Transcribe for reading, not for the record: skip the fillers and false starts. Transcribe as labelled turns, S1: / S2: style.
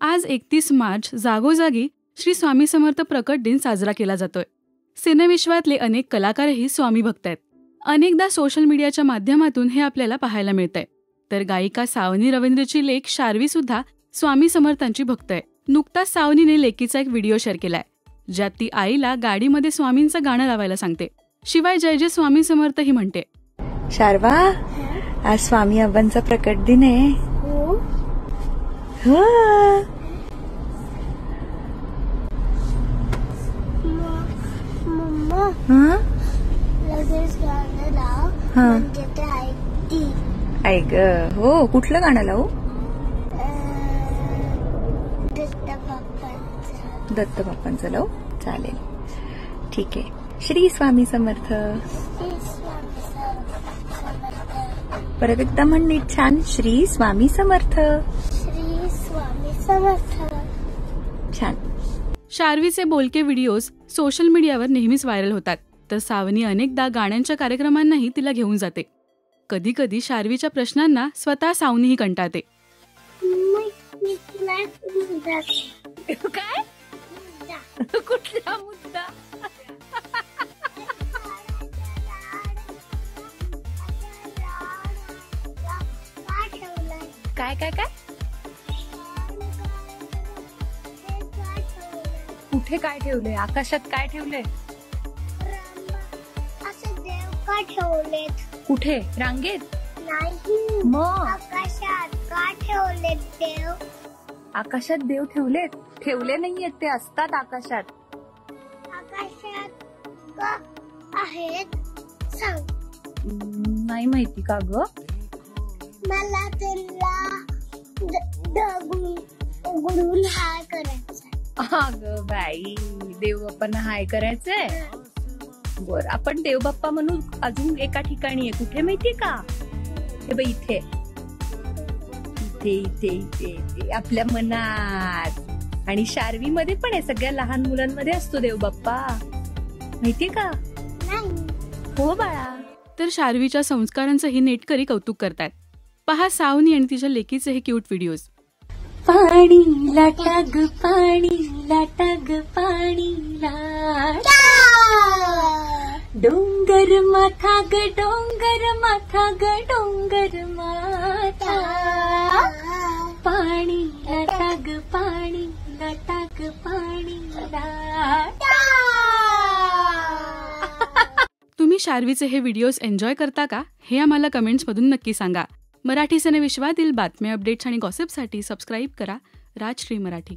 S1: आज 31 मार्च जागोजागी श्री स्वामी समर्थ प्रकट दिन साजरा केला जातोय. सिनेविश्वातले अनेक कलाकारही स्वामी भक्त आहेत. अनेकदा सोशल मीडियाच्या माध्यमातून हे आपल्याला पाहायला मिळतंय. तर गायिका सावनी रवींद्रची लेक शार्वी सुद्धा स्वामी समर्थांची भक्त आहे. नुकताच सावनीने लेकीचा एक व्हिडिओ शेअर केलाय, ज्यात ती आईला गाडीमध्ये स्वामींचं गाणं लावायला सांगते. शिवाय जय जय स्वामी समर्थ ही म्हणते.
S2: शारवा, आज स्वामी अब्बांचा प्रकट दिन आहे. ऐक हो, कुठलं गाणं लावू? दत्त बाप्पांचं लावू? चालेल, ठीक आहे. श्री स्वामी समर्थ. परत एकदा म्हण नीट छान. श्री स्वामी समर्थ.
S3: श्री स्वामी समर्थ.
S2: छान.
S1: शार्वीचे बोलके व्हिडिओज सोशल मीडियावर नेहमीच व्हायरल होतात. तर सावनी अनेकदा गाण्यांच्या कार्यक्रमांनाही तिला घेऊन जाते. कधी कधी शार्वीच्या प्रश्नांना स्वतः सावनीही कंटाळते.
S3: काय? कुठला मुद्दा?
S2: काय काय काय? कुठे काय ठेवले? आकाशात काय ठेवले?
S3: असं देव का ठेवलेत?
S2: कुठे? रांगेत?
S3: नाही,
S2: मग
S3: आकाशात का ठेवलेत देव?
S2: आकाशात देव ठेवलेत? ठेवले नाहीयेत, ते असतात आकाशात.
S3: आकाशात का आहेत सांग.
S2: नाही माहिती का ग?
S3: मला तुला उघडून हाय करायचा.
S2: अगं बाई, देव बाप्पांना हाय करायचंय. बर, आपण देव बाप्पा म्हणून अजून एका ठिकाणी आहे. कुठे माहितीये का? हे बाई, इथे इथे इथे इथे इथे आपल्या मनात. आणि शार्वी मध्ये पण आहे. सगळ्या लहान मुलांमध्ये असतो देव बाप्पा, माहितीये का?
S3: नाही.
S2: हो बाळा.
S1: तर शार्वीच्या संस्कारांचंही नेटकरी कौतुक करतात. पहा सावनी आणि तिच्या लेकीचे हे क्यूट व्हिडिओज.
S2: पाणी लाटाग, पाणी लाटाग, पाणी लाटा. डोंगर माथा ग, डोंगर माथा ग, डोंगर माथा. पाणी लाटाग, पाणी लाटाग, पाणी लाटा.
S1: तुम्ही शार्वीचे हे व्हिडिओज एन्जॉय करता का? हे आम्हाला कमेंट्समधून नक्की सांगा. मराठी सिनेविश्वातील बातम्या, अपडेट्स आणि गॉसिपसाठी सबस्क्राईब करा राजश्री मराठी.